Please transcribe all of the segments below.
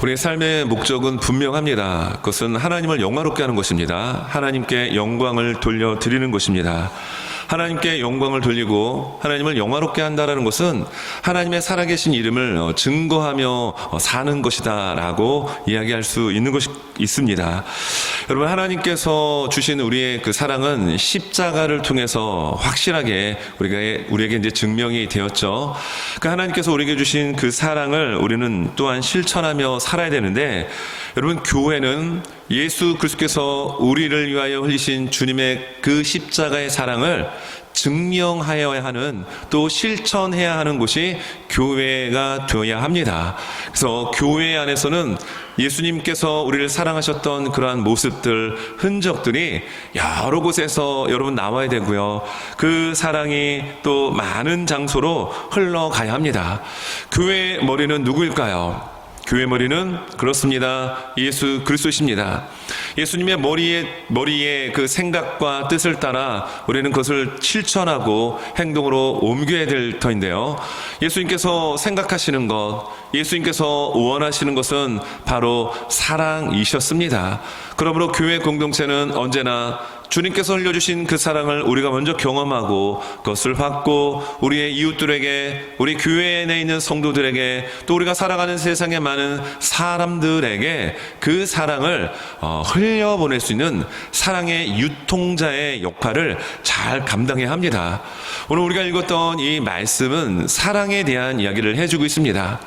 우리의 삶의 목적은 분명합니다. 그것은 하나님을 영화롭게 하는 것입니다. 하나님께 영광을 돌려드리는 것입니다. 하나님께 영광을 돌리고 하나님을 영화롭게 한다는 것은 하나님의 살아계신 이름을 증거하며 사는 것이다 라고 이야기할 수 있는 것이 있습니다. 여러분, 하나님께서 주신 우리의 그 사랑은 십자가를 통해서 확실하게 우리에게 이제 증명이 되었죠. 그 하나님께서 우리에게 주신 그 사랑을 우리는 또한 실천하며 살아야 되는데, 여러분, 교회는 예수 그리스도께서 우리를 위하여 흘리신 주님의 그 십자가의 사랑을 증명하여야 하는, 또 실천해야 하는 곳이 교회가 되어야 합니다. 그래서 교회 안에서는 예수님께서 우리를 사랑하셨던 그러한 모습들, 흔적들이 여러 곳에서 여러분 나와야 되고요. 그 사랑이 또 많은 장소로 흘러가야 합니다. 교회의 머리는 누구일까요? 교회 머리는 그렇습니다. 예수 그리스도십니다. 예수님의 머리에 그 생각과 뜻을 따라 우리는 그것을 실천하고 행동으로 옮겨야 될 터인데요. 예수님께서 생각하시는 것, 예수님께서 원하시는 것은 바로 사랑이셨습니다. 그러므로 교회 공동체는 언제나 주님께서 흘려주신 그 사랑을 우리가 먼저 경험하고 그것을 받고 우리의 이웃들에게, 우리 교회 내에 있는 성도들에게, 또 우리가 살아가는 세상의 많은 사람들에게 그 사랑을 흘려보낼 수 있는 사랑의 유통자의 역할을 잘 감당해야 합니다. 오늘 우리가 읽었던 이 말씀은 사랑에 대한 이야기를 해주고 있습니다.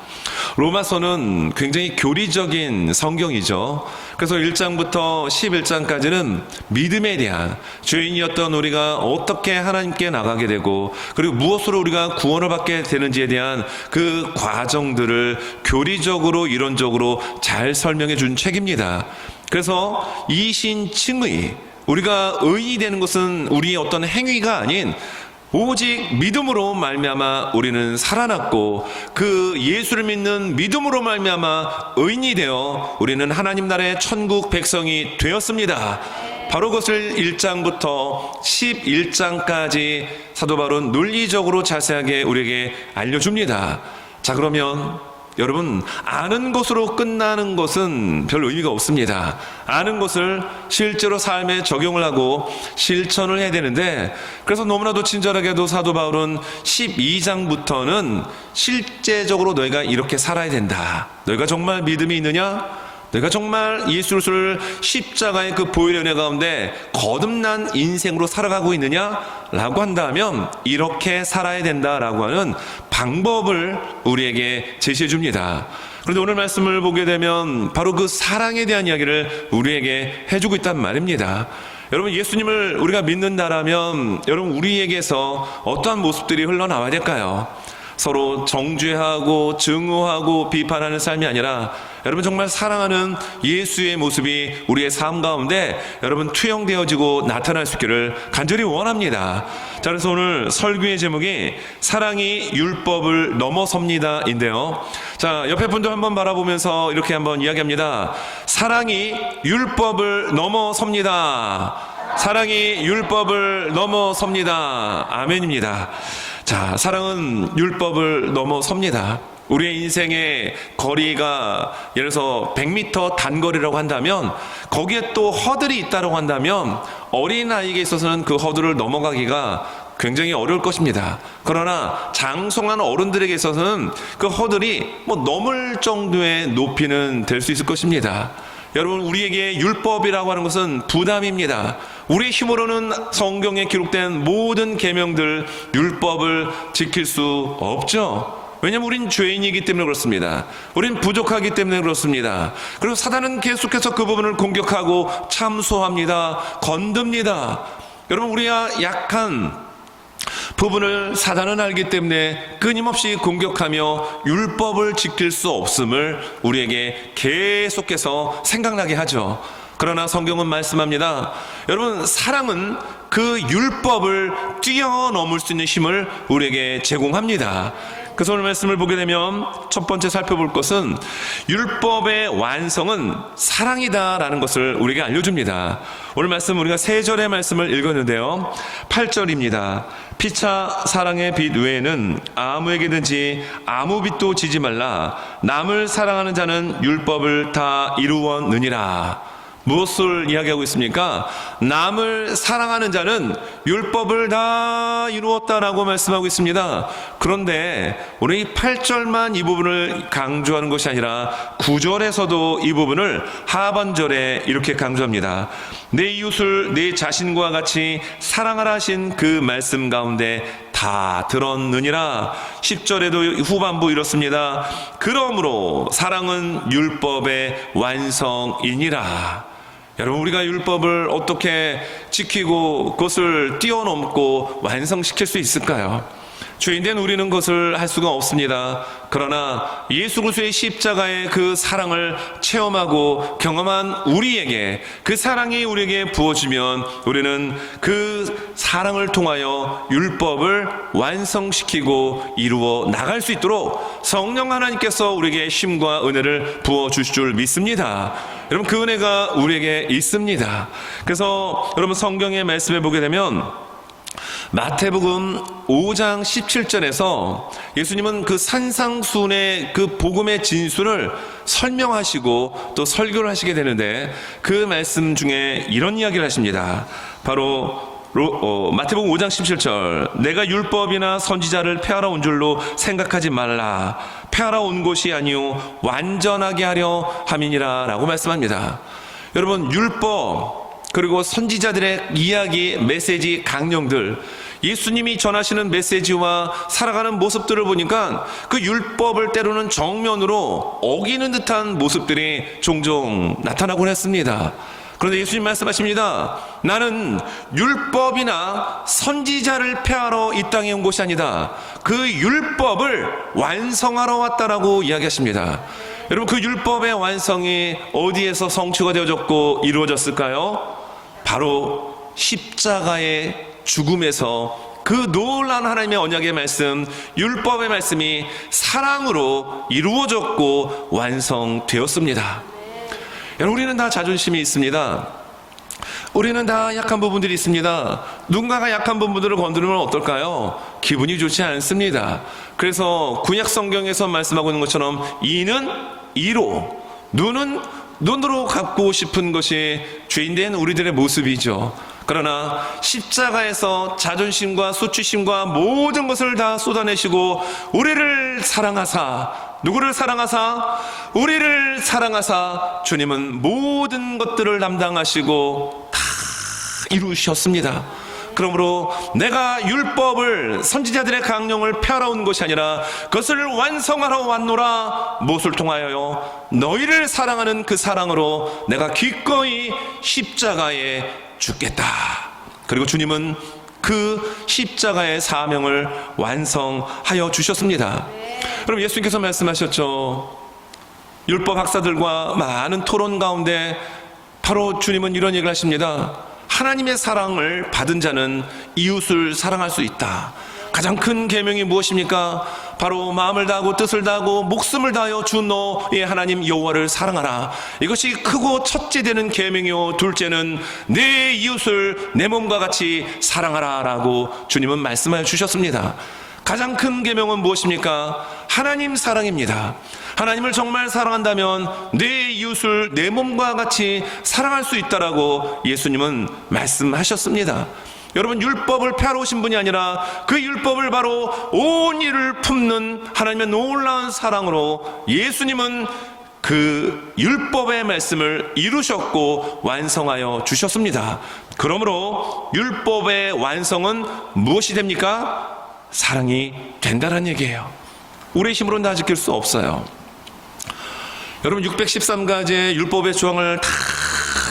로마서는 굉장히 교리적인 성경이죠. 그래서 1장부터 11장까지는 믿음에 대한, 죄인이었던 우리가 어떻게 하나님께 나가게 되고 그리고 무엇으로 우리가 구원을 받게 되는지에 대한 그 과정들을 교리적으로 이론적으로 잘 설명해 준 책입니다. 그래서 이신칭의, 우리가 의인이 되는 것은 우리의 어떤 행위가 아닌 오직 믿음으로 말미암아 우리는 살아났고, 그 예수를 믿는 믿음으로 말미암아 의인이 되어 우리는 하나님 나라의 천국 백성이 되었습니다. 바로 그것을 1장부터 11장까지 사도 바울은 논리적으로 자세하게 우리에게 알려줍니다. 자, 그러면 여러분, 아는 것으로 끝나는 것은 별 의미가 없습니다. 아는 것을 실제로 삶에 적용을 하고 실천을 해야 되는데, 그래서 너무나도 친절하게도 사도 바울은 12장부터는 실제적으로 너희가 이렇게 살아야 된다. 너희가 정말 믿음이 있느냐? 너희가 정말 예수를 십자가의 그 보혈의 은혜 가운데 거듭난 인생으로 살아가고 있느냐? 라고 한다면 이렇게 살아야 된다라고 하는 방법을 우리에게 제시해 줍니다. 그런데 오늘 말씀을 보게 되면 바로 그 사랑에 대한 이야기를 우리에게 해주고 있단 말입니다. 여러분, 예수님을 우리가 믿는다라면 여러분, 우리에게서 어떠한 모습들이 흘러나와야 될까요? 서로 정죄하고 증오하고 비판하는 삶이 아니라 여러분, 정말 사랑하는 예수의 모습이 우리의 삶 가운데 여러분 투영되어지고 나타날 수 있기를 간절히 원합니다. 자, 그래서 오늘 설교의 제목이 사랑이 율법을 넘어섭니다 인데요. 자, 옆에 분들 한번 바라보면서 이렇게 한번 이야기합니다. 사랑이 율법을 넘어섭니다. 사랑이 율법을 넘어섭니다. 아멘입니다. 자, 사랑은 율법을 넘어섭니다. 우리의 인생의 거리가 예를 들어서 100m 단거리라고 한다면 거기에 또 허들이 있다고 한다면 어린아이에게 있어서는 그 허들을 넘어가기가 굉장히 어려울 것입니다. 그러나 장성한 어른들에게 있어서는 그 허들이 넘을 정도의 높이는 될 수 있을 것입니다. 여러분, 우리에게 율법이라고 하는 것은 부담입니다. 우리의 힘으로는 성경에 기록된 모든 계명들, 율법을 지킬 수 없죠. 왜냐하면 우린 죄인이기 때문에 그렇습니다. 우린 부족하기 때문에 그렇습니다. 그리고 사단은 계속해서 그 부분을 공격하고 참소합니다. 건듭니다. 여러분, 우리가 약한 부분을 사단은 알기 때문에 끊임없이 공격하며 율법을 지킬 수 없음을 우리에게 계속해서 생각나게 하죠. 그러나 성경은 말씀합니다. 여러분, 사랑은 그 율법을 뛰어넘을 수 있는 힘을 우리에게 제공합니다. 그래서 오늘 말씀을 보게 되면 첫 번째 살펴볼 것은 율법의 완성은 사랑이다라는 것을 우리에게 알려줍니다. 오늘 말씀 우리가 3절의 말씀을 읽었는데요. 8절입니다. 피차 사랑의 빛 외에는 아무에게든지 아무 빛도 지지 말라. 남을 사랑하는 자는 율법을 다 이루었느니라. 무엇을 이야기하고 있습니까? 남을 사랑하는 자는 율법을 다 이루었다라고 말씀하고 있습니다. 그런데 우리 8절만 이 부분을 강조하는 것이 아니라 9절에서도 이 부분을 하반절에 이렇게 강조합니다. 내 이웃을 내 자신과 같이 사랑하라 하신 그 말씀 가운데 다 들었느니라. 10절에도 후반부 이렇습니다. 그러므로 사랑은 율법의 완성이니라. 여러분, 우리가 율법을 어떻게 지키고 그것을 뛰어넘고 완성시킬 수 있을까요? 죄인된 우리는 그것을 할 수가 없습니다. 그러나 예수 그리스도의 십자가의 그 사랑을 체험하고 경험한 우리에게, 그 사랑이 우리에게 부어지면 우리는 그 사랑을 통하여 율법을 완성시키고 이루어 나갈 수 있도록 성령 하나님께서 우리에게 힘과 은혜를 부어주실 줄 믿습니다. 여러분, 그 은혜가 우리에게 있습니다. 그래서 여러분, 성경의 말씀에 보게 되면 마태복음 5장 17절에서 예수님은 그 산상수훈의 그 복음의 진수를 설명하시고 또 설교를 하시게 되는데, 그 말씀 중에 이런 이야기를 하십니다. 바로 마태복음 5장 17절, 내가 율법이나 선지자를 폐하러 온 줄로 생각하지 말라. 폐하러 온 것이 아니요 완전하게 하려 함이니라 라고 말씀합니다. 여러분, 율법 그리고 선지자들의 이야기, 메시지, 강령들, 예수님이 전하시는 메시지와 살아가는 모습들을 보니까 그 율법을 때로는 정면으로 어기는 듯한 모습들이 종종 나타나곤 했습니다. 그런데 예수님 말씀하십니다. 나는 율법이나 선지자를 폐하러 이 땅에 온 것이 아니다. 그 율법을 완성하러 왔다라고 이야기하십니다. 여러분, 그 율법의 완성이 어디에서 성취가 되어졌고 이루어졌을까요? 바로 십자가의 죽음에서 그 놀라운 하나님의 언약의 말씀, 율법의 말씀이 사랑으로 이루어졌고 완성되었습니다. 여러분, 우리는 다 자존심이 있습니다. 우리는 다 약한 부분들이 있습니다. 누군가가 약한 부분들을 건드리면 어떨까요? 기분이 좋지 않습니다. 그래서 구약 성경에서 말씀하고 있는 것처럼 이는 이로, 눈은 눈으로 갖고 싶은 것이 죄인된 우리들의 모습이죠. 그러나 십자가에서 자존심과 수치심과 모든 것을 다 쏟아내시고 우리를 사랑하사, 누구를 사랑하사? 우리를 사랑하사 주님은 모든 것들을 담당하시고 다 이루셨습니다. 그러므로 내가 율법을, 선지자들의 강령을 폐하러 온 것이 아니라 그것을 완성하러 왔노라. 무엇을 통하여요? 너희를 사랑하는 그 사랑으로 내가 기꺼이 십자가에 죽겠다. 그리고 주님은 그 십자가의 사명을 완성하여 주셨습니다. 그럼 예수님께서 말씀하셨죠. 율법 학사들과 많은 토론 가운데 바로 주님은 이런 얘기를 하십니다. 하나님의 사랑을 받은 자는 이웃을 사랑할 수 있다. 가장 큰 계명이 무엇입니까? 바로 마음을 다하고 뜻을 다하고 목숨을 다하여 주 너의 하나님 여호와를 사랑하라. 이것이 크고 첫째 되는 계명이요, 둘째는 내 이웃을 내 몸과 같이 사랑하라 라고 주님은 말씀하여 주셨습니다. 가장 큰 계명은 무엇입니까? 하나님 사랑입니다. 하나님을 정말 사랑한다면 내 이웃을 내 몸과 같이 사랑할 수 있다라고 예수님은 말씀하셨습니다. 여러분, 율법을 폐하러 오신 분이 아니라 그 율법을 바로 온 이를 품는 하나님의 놀라운 사랑으로 예수님은 그 율법의 말씀을 이루셨고 완성하여 주셨습니다. 그러므로 율법의 완성은 무엇이 됩니까? 사랑이 된다는 얘기예요. 우리의 힘으로는 다 지킬 수 없어요. 여러분, 613가지의 율법의 조항을 다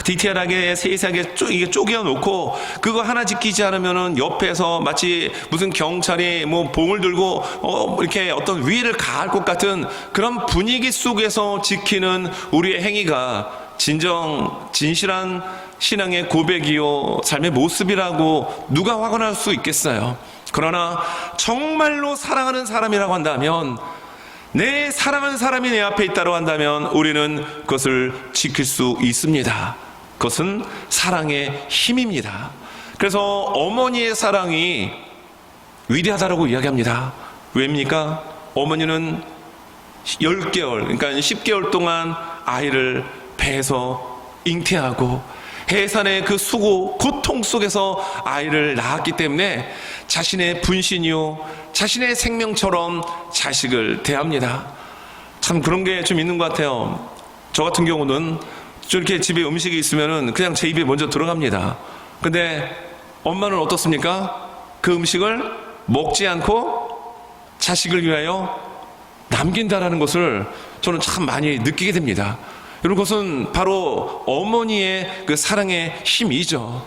디테일하게 세세하게 이게 쪼개어 놓고 그거 하나 지키지 않으면은 옆에서 마치 무슨 경찰이 뭐 봉을 들고 이렇게 어떤 위해를 가할 것 같은 그런 분위기 속에서 지키는 우리의 행위가 진실한 신앙의 고백이요, 삶의 모습이라고 누가 확언할 수 있겠어요? 그러나 정말로 사랑하는 사람이라고 한다면, 내 사랑하는 사람이 내 앞에 있다고 한다면 우리는 그것을 지킬 수 있습니다. 그것은 사랑의 힘입니다. 그래서 어머니의 사랑이 위대하다라고 이야기합니다. 왜입니까? 어머니는 10개월, 그러니까 10개월 동안 아이를 배에서 잉태하고 해산의 그 수고, 고통 속에서 아이를 낳았기 때문에 자신의 분신이요, 자신의 생명처럼 자식을 대합니다. 참 그런 게 좀 있는 것 같아요. 저 같은 경우는 저렇게 집에 음식이 있으면은 그냥 제 입에 먼저 들어갑니다. 근데 엄마는 어떻습니까? 그 음식을 먹지 않고 자식을 위하여 남긴다라는 것을 저는 참 많이 느끼게 됩니다. 이런 것은 바로 어머니의 그 사랑의 힘이죠.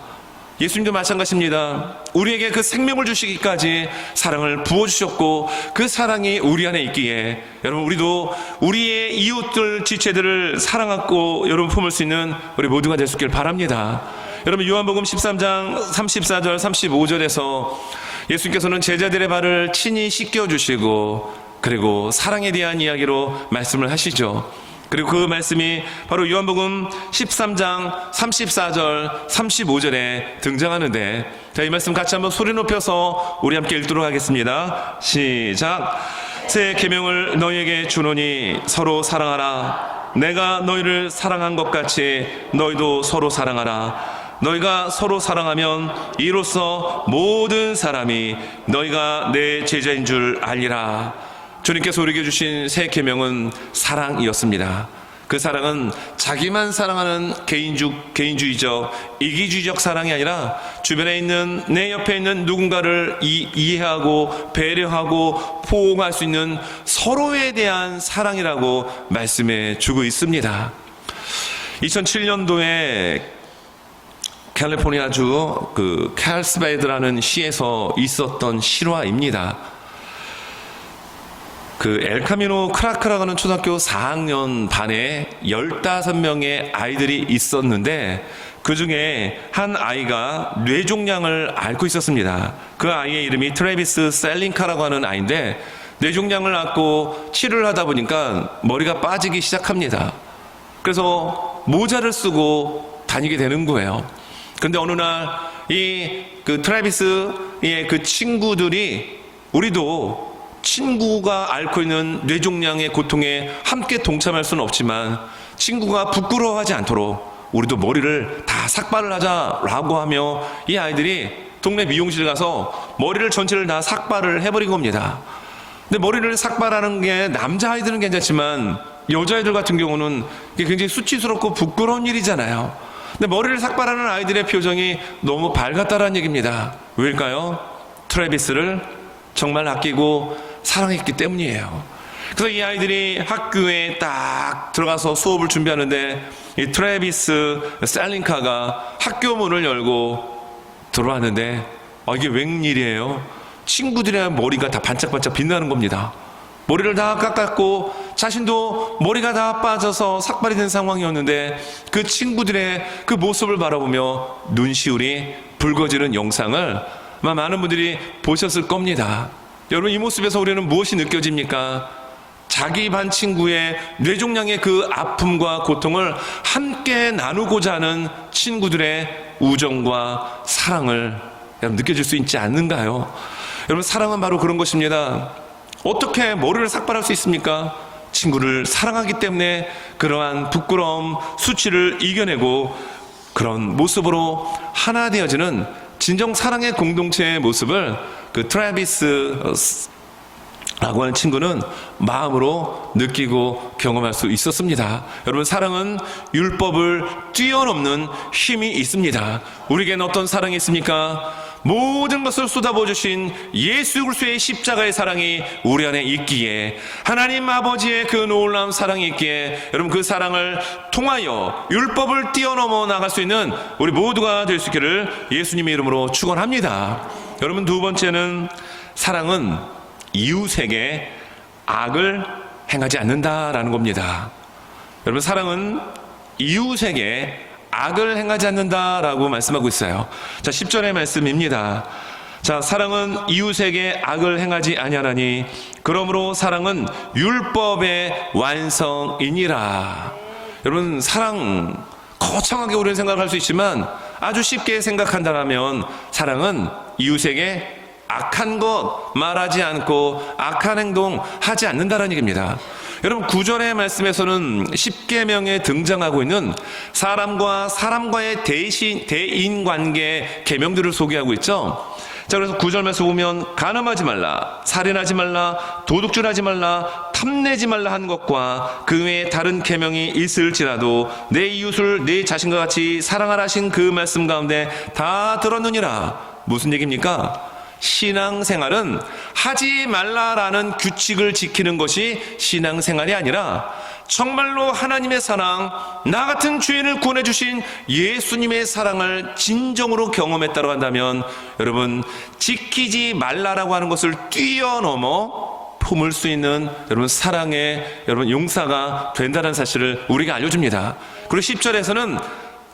예수님도 마찬가지입니다. 우리에게 그 생명을 주시기까지 사랑을 부어주셨고 그 사랑이 우리 안에 있기에 여러분 우리도 우리의 이웃들 지체들을 사랑하고 여러분 품을 수 있는 우리 모두가 될 수 있길 바랍니다. 여러분 요한복음 13장 34절 35절에서 예수님께서는 제자들의 발을 친히 씻겨주시고 그리고 사랑에 대한 이야기로 말씀을 하시죠. 그리고 그 말씀이 바로 요한복음 13장 34절 35절에 등장하는데, 자, 이 말씀 같이 한번 소리 높여서 우리 함께 읽도록 하겠습니다. 시작. 새 계명을 너희에게 주노니 서로 사랑하라. 내가 너희를 사랑한 것 같이 너희도 서로 사랑하라. 너희가 서로 사랑하면 이로써 모든 사람이 너희가 내 제자인 줄 알리라. 주님께서 우리에게 주신 새 계명은 사랑이었습니다. 그 사랑은 자기만 사랑하는 개인주의적, 이기주의적 사랑이 아니라 주변에 있는 내 옆에 있는 누군가를 이해하고 배려하고 포옹할 수 있는 서로에 대한 사랑이라고 말씀해 주고 있습니다. 2007년도에 캘리포니아주 그 칼스베이드라는 시에서 있었던 실화입니다. 그 엘카미노 크라크라고 하는 초등학교 4학년 반에 15명의 아이들이 있었는데 그 중에 한 아이가 뇌종양을 앓고 있었습니다. 그 아이의 이름이 트래비스 셀링카라고 하는 아이인데 뇌종양을 앓고 치료를 하다 보니까 머리가 빠지기 시작합니다. 그래서 모자를 쓰고 다니게 되는 거예요. 근데 어느 날 이 그 트래비스의 그 친구들이 우리도 친구가 앓고 있는 뇌종양의 고통에 함께 동참할 수는 없지만 친구가 부끄러워하지 않도록 우리도 머리를 다 삭발을 하자라고 하며 이 아이들이 동네 미용실 가서 머리를 전체를 다 삭발을 해버린 겁니다. 근데 머리를 삭발하는 게 남자아이들은 괜찮지만 여자아이들 같은 경우는 이게 굉장히 수치스럽고 부끄러운 일이잖아요. 근데 머리를 삭발하는 아이들의 표정이 너무 밝았다라는 얘기입니다. 왜일까요? 트래비스를 정말 아끼고 사랑했기 때문이에요. 그래서 이 아이들이 학교에 딱 들어가서 수업을 준비하는데 이 트래비스 셀링카가 학교 문을 열고 들어왔는데 이게 웬일이에요? 친구들의 머리가 다 반짝반짝 빛나는 겁니다. 머리를 다 깎았고 자신도 머리가 다 빠져서 삭발이 된 상황이었는데 그 친구들의 그 모습을 바라보며 눈시울이 붉어지는 영상을 아마 많은 분들이 보셨을 겁니다. 여러분, 이 모습에서 우리는 무엇이 느껴집니까? 자기 반 친구의 뇌종양의 그 아픔과 고통을 함께 나누고자 하는 친구들의 우정과 사랑을 여러분 느껴질 수 있지 않는가요? 여러분, 사랑은 바로 그런 것입니다. 어떻게 머리를 삭발할 수 있습니까? 친구를 사랑하기 때문에 그러한 부끄러움, 수치를 이겨내고 그런 모습으로 하나 되어지는 진정 사랑의 공동체의 모습을 그 트래비스라고 하는 친구는 마음으로 느끼고 경험할 수 있었습니다. 여러분, 사랑은 율법을 뛰어넘는 힘이 있습니다. 우리에겐 어떤 사랑이 있습니까? 모든 것을 쏟아부어주신 예수 그리스도의 십자가의 사랑이 우리 안에 있기에, 하나님 아버지의 그 놀라운 사랑이 있기에 여러분, 그 사랑을 통하여 율법을 뛰어넘어 나갈 수 있는 우리 모두가 될 수 있기를 예수님의 이름으로 축원합니다. 여러분, 두 번째는 사랑은 이웃에게 악을 행하지 않는다라는 겁니다. 여러분, 사랑은 이웃에게 악을 행하지 않는다라고 말씀하고 있어요. 자, 10절의 말씀입니다. 자, 사랑은 이웃에게 악을 행하지 아니하나니 그러므로 사랑은 율법의 완성이니라. 여러분, 사랑 거창하게 우리는 생각할 수 있지만 아주 쉽게 생각한다면 사랑은 이웃에게 악한 것 말하지 않고 악한 행동 하지 않는다는 얘기입니다. 여러분, 9절의 말씀에서는 10계명에 등장하고 있는 사람과 사람과의 대인 관계 계명들을 소개하고 있죠. 자, 그래서 9절 말씀 보면 간음하지 말라, 살인하지 말라, 도둑질하지 말라, 탐내지 말라 한 것과 그 외에 다른 계명이 있을지라도 내 이웃을 내 자신과 같이 사랑하라 하신 그 말씀 가운데 다 들었느니라. 무슨 얘기입니까? 신앙생활은 하지 말라라는 규칙을 지키는 것이 신앙생활이 아니라 정말로 하나님의 사랑, 나 같은 죄인을 구원해 주신 예수님의 사랑을 진정으로 경험했다고 한다면 여러분, 지키지 말라라고 하는 것을 뛰어넘어 품을 수 있는 여러분 사랑의 여러분 용사가 된다는 사실을 우리에게 알려줍니다. 그리고 10절에서는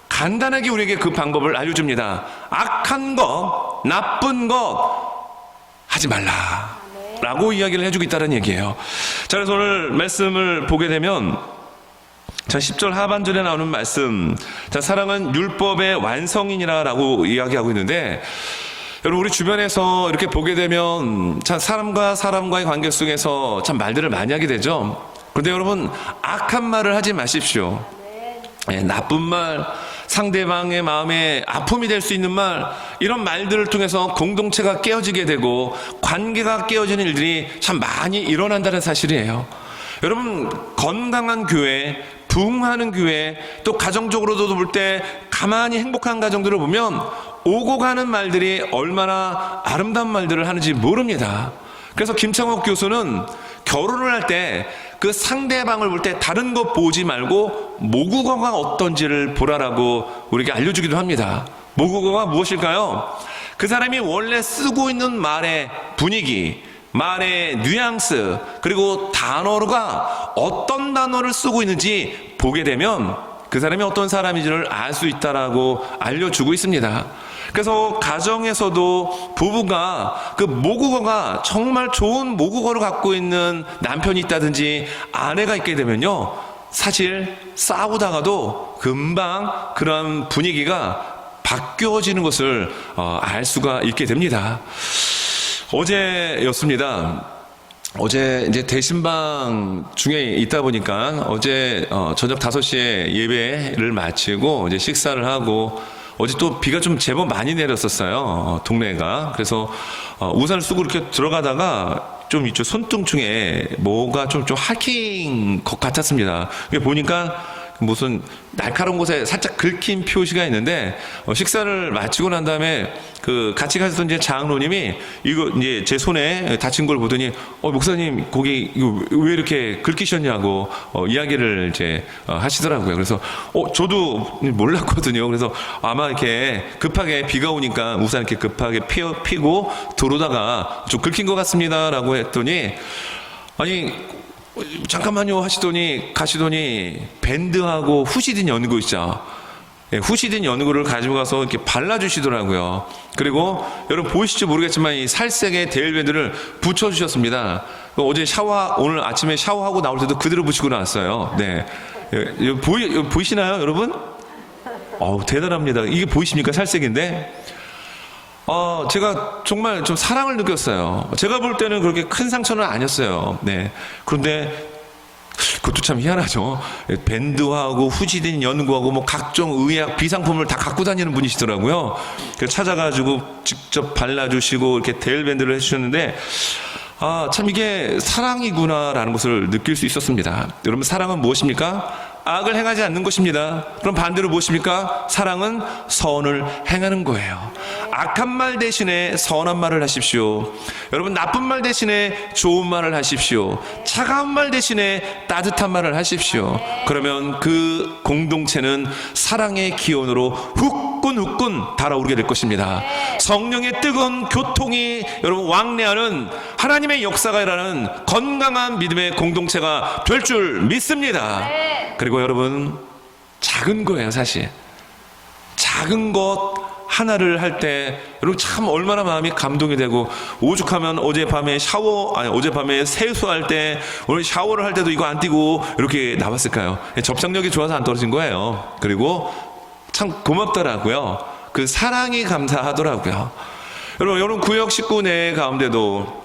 간단하게 우리에게 그 방법을 알려줍니다. 악한 것, 나쁜 것 하지 말라 라고 이야기를 해주고 있다는 얘기예요. 자, 그래서 오늘 말씀을 보게 되면 자, 10절 하반절에 나오는 말씀, 자, 사랑은 율법의 완성이니라 라고 이야기하고 있는데, 여러분, 우리 주변에서 이렇게 보게 되면 참 사람과 사람과의 관계 속에서 참 말들을 많이 하게 되죠. 그런데 여러분, 악한 말을 하지 마십시오. 나쁜 말, 상대방의 마음에 아픔이 될 수 있는 말, 이런 말들을 통해서 공동체가 깨어지게 되고 관계가 깨어지는 일들이 참 많이 일어난다는 사실이에요. 여러분, 건강한 교회, 부흥하는 교회, 또 가정적으로도 볼 때 가만히 행복한 가정들을 보면 오고 가는 말들이 얼마나 아름다운 말들을 하는지 모릅니다. 그래서 김창옥 교수는 결혼을 할 때 그 상대방을 볼 때 다른 것 보지 말고 모국어가 어떤지를 보라라고 우리에게 알려주기도 합니다. 모국어가 무엇일까요? 그 사람이 원래 쓰고 있는 말의 분위기, 말의 뉘앙스, 그리고 단어가 어떤 단어를 쓰고 있는지 보게 되면 그 사람이 어떤 사람인지를 알 수 있다라고 알려주고 있습니다. 그래서 가정에서도 부부가 그 모국어가 정말 좋은 모국어를 갖고 있는 남편이 있다든지 아내가 있게 되면요, 사실 싸우다가도 금방 그런 분위기가 바뀌어지는 것을 알 수가 있게 됩니다. 어제였습니다. 어제 이제 대신방 중에 있다 보니까 어제 저녁 5시에 예배를 마치고 이제 식사를 하고, 어제 또 비가 좀 제법 많이 내렸었어요, 동네가. 그래서 우산을 쓰고 이렇게 들어가다가 좀 이쪽 손등충에 뭐가 좀 핥힌 것 같았습니다. 보니까 무슨 날카로운 곳에 살짝 긁힌 표시가 있는데, 식사를 마치고 난 다음에 그 같이 가셨던 이제 장로님이 이거 이제 제 손에 다친 걸 보더니 목사님 거기 이거 왜 이렇게 긁히셨냐고 이야기를 이제 하시더라고요. 그래서 저도 몰랐거든요. 그래서 아마 이렇게 급하게 비가 오니까 우산 이렇게 급하게 피고 들어오다가 좀 긁힌 것 같습니다라고 했더니, 아니 잠깐만요 하시더니 가시더니 밴드하고 후시딘 연고 있죠. 후시딘 연고를 가지고 가서 이렇게 발라주시더라고요. 그리고 여러분 보이실지 모르겠지만 이 살색의 데일밴드를 붙여주셨습니다. 어제 오늘 아침에 샤워하고 나올 때도 그대로 붙이고 나왔어요. 네, 보이시나요 여러분? 대단합니다. 이게 보이십니까? 살색인데 제가 정말 좀 사랑을 느꼈어요. 제가 볼 때는 그렇게 큰 상처는 아니었어요. 네. 그런데 그것도 참 희한하죠. 밴드하고 후지딘 연구하고 뭐 각종 의약 비상품을 다 갖고 다니는 분이시더라고요. 그래서 찾아가지고 직접 발라주시고 이렇게 데일밴드를 해주셨는데, 참 이게 사랑이구나라는 것을 느낄 수 있었습니다. 여러분, 사랑은 무엇입니까? 악을 행하지 않는 것입니다. 그럼 반대로 무엇입니까? 사랑은 선을 행하는 거예요. 악한 말 대신에 선한 말을 하십시오. 여러분, 나쁜 말 대신에 좋은 말을 하십시오. 차가운 말 대신에 따뜻한 말을 하십시오. 그러면 그 공동체는 사랑의 기원으로 후끈후끈 달아오르게 될 것입니다. 성령의 뜨거운 교통이 여러분 왕래하는 하나님의 역사가 일하는 건강한 믿음의 공동체가 될 줄 믿습니다. 그리고 여러분, 작은 거예요. 사실 작은 것 하나를 할 때 여러분 참 얼마나 마음이 감동이 되고, 오죽하면 어젯밤에 세수할 때, 오늘 샤워를 할 때도 이거 안 띄고 이렇게 나왔을까요? 접착력이 좋아서 안 떨어진 거예요. 그리고 참 고맙더라고요. 그 사랑이 감사하더라고요. 여러분 구역 식구 내 가운데도,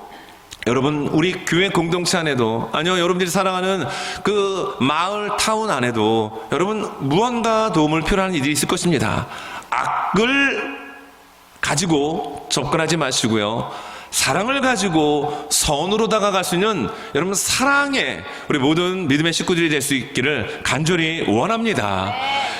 여러분 우리 교회 공동체 안에도, 아니요 여러분들이 사랑하는 그 마을 타운 안에도 여러분 무언가 도움을 필요한 이들이 있을 것입니다. 악을 가지고 접근하지 마시고요, 사랑을 가지고 선으로 다가갈 수 있는 여러분 사랑의 우리 모든 믿음의 식구들이 될 수 있기를 간절히 원합니다.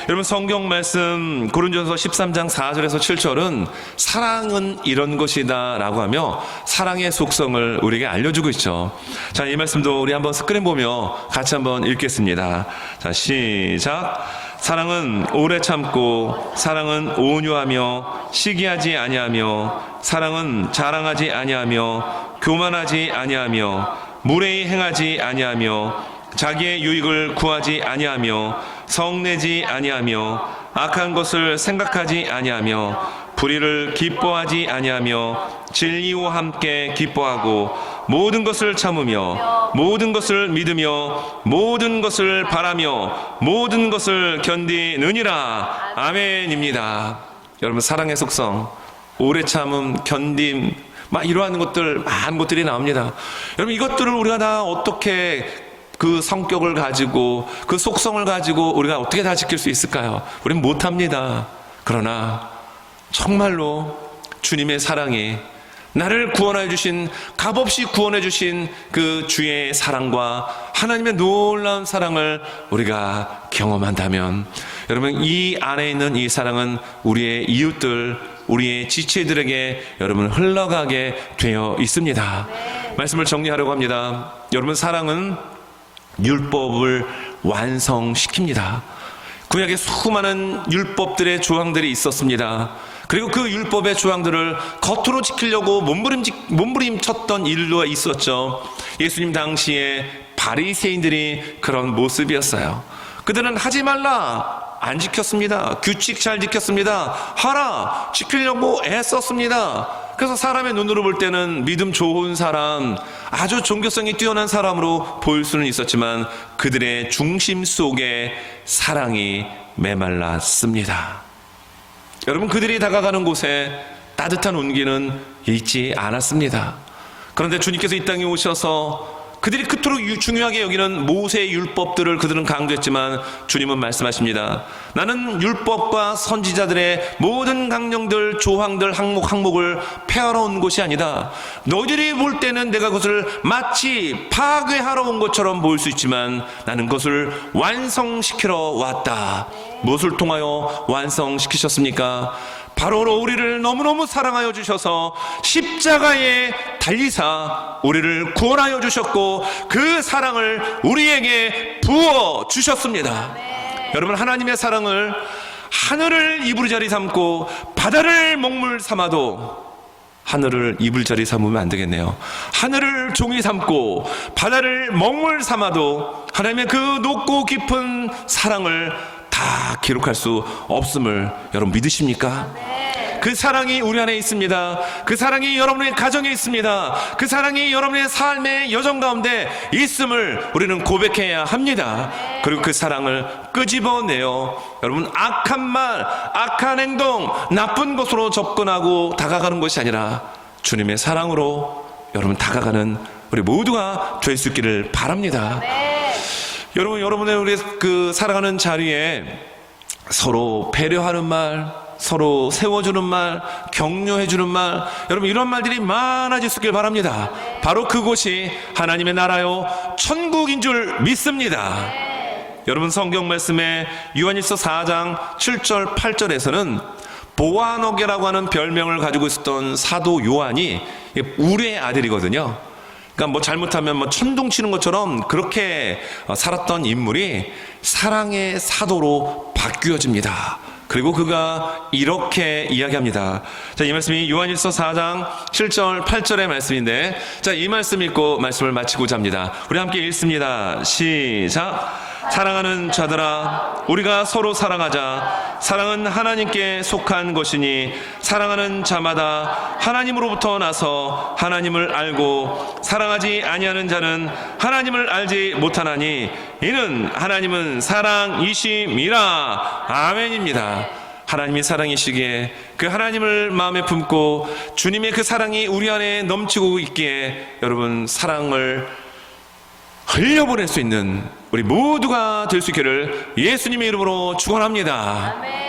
여러분 성경 말씀 고린도전서 13장 4절에서 7절은 사랑은 이런 것이다 라고 하며 사랑의 속성을 우리에게 알려주고 있죠. 자, 이 말씀도 우리 한번 스크린 보며 같이 한번 읽겠습니다. 자, 시작. 사랑은 오래 참고, 사랑은 온유하며 시기하지 아니하며, 사랑은 자랑하지 아니하며 교만하지 아니하며 무례히 행하지 아니하며 자기의 유익을 구하지 아니하며 성내지 아니하며 악한 것을 생각하지 아니하며 불의를 기뻐하지 아니하며 진리와 함께 기뻐하고 모든 것을 참으며 모든 것을 믿으며 모든 것을 바라며 모든 것을 견디느니라. 아멘입니다. 여러분 사랑의 속성, 오래 참음, 견딤, 막 이러한 것들, 많은 것들이 나옵니다. 여러분 이것들을 우리가 다 어떻게 그 성격을 가지고 그 속성을 가지고 우리가 어떻게 다 지킬 수 있을까요? 우리는 못합니다. 그러나 정말로 주님의 사랑이, 나를 구원해 주신, 값없이 구원해 주신 그 주의 사랑과 하나님의 놀라운 사랑을 우리가 경험한다면, 여러분 이 안에 있는 이 사랑은 우리의 이웃들, 우리의 지체들에게 여러분 흘러가게 되어 있습니다. 말씀을 정리하려고 합니다. 여러분 사랑은 율법을 완성시킵니다. 구약에 수많은 율법들의 조항들이 있었습니다. 그리고 그 율법의 조항들을 겉으로 지키려고 몸부림쳤던 일도 있었죠. 예수님 당시에 바리새인들이 그런 모습이었어요. 그들은 하지 말라, 안 지켰습니다. 규칙 잘 지켰습니다. 하라, 지키려고 애썼습니다. 그래서 사람의 눈으로 볼 때는 믿음 좋은 사람, 아주 종교성이 뛰어난 사람으로 보일 수는 있었지만 그들의 중심 속에 사랑이 메말랐습니다. 여러분 그들이 다가가는 곳에 따뜻한 온기는 있지 않았습니다. 그런데 주님께서 이 땅에 오셔서 그들이 그토록 중요하게 여기는 모세의 율법들을 그들은 강조했지만 주님은 말씀하십니다. 나는 율법과 선지자들의 모든 강령들, 조항들, 항목을 폐하러 온 것이 아니다. 너희들이 볼 때는 내가 그것을 마치 파괴하러 온 것처럼 보일 수 있지만 나는 그것을 완성시키러 왔다. 무엇을 통하여 완성시키셨습니까? 바로 우리를 너무너무 사랑하여 주셔서 십자가에 달리사 우리를 구원하여 주셨고 그 사랑을 우리에게 부어 주셨습니다. 여러분 하나님의 사랑을 하늘을 이불자리 삼고 바다를 먹물 삼아도, 하늘을 이불자리 삼으면 안 되겠네요. 하늘을 종이 삼고 바다를 먹물 삼아도 하나님의 그 높고 깊은 사랑을 다 기록할 수 없음을 여러분 믿으십니까? 그 사랑이 우리 안에 있습니다. 그 사랑이 여러분의 가정에 있습니다. 그 사랑이 여러분의 삶의 여정 가운데 있음을 우리는 고백해야 합니다. 그리고 그 사랑을 끄집어내어 여러분 악한 말, 악한 행동, 나쁜 것으로 접근하고 다가가는 것이 아니라 주님의 사랑으로 여러분 다가가는 우리 모두가 될 수 있기를 바랍니다. 여러분의 우리 그 살아가는 자리에 서로 배려하는 말, 서로 세워주는 말, 격려해주는 말, 여러분 이런 말들이 많아질 수 있길 바랍니다. 바로 그곳이 하나님의 나라요 천국인 줄 믿습니다. 여러분 성경 말씀에 요한일서 4장 7절 8절에서는 보아너게라고 하는 별명을 가지고 있었던 사도 요한이 우레의 아들이거든요. 그러니까 뭐 잘못하면 뭐 천둥 치는 것처럼 그렇게 살았던 인물이 사랑의 사도로 바뀌어집니다. 그리고 그가 이렇게 이야기합니다. 자, 이 말씀이 요한일서 4장 7절 8절의 말씀인데, 자, 이 말씀 읽고 말씀을 마치고자 합니다. 우리 함께 읽습니다. 시작. 사랑하는 자들아, 우리가 서로 사랑하자. 사랑은 하나님께 속한 것이니 사랑하는 자마다 하나님으로부터 나서 하나님을 알고 사랑하지 아니하는 자는 하나님을 알지 못하나니 이는 하나님은 사랑이심이라. 아멘입니다. 하나님이 사랑이시기에 그 하나님을 마음에 품고 주님의 그 사랑이 우리 안에 넘치고 있기에 여러분 사랑을 흘려보낼 수 있는 우리 모두가 될 수 있기를 예수님의 이름으로 축원합니다.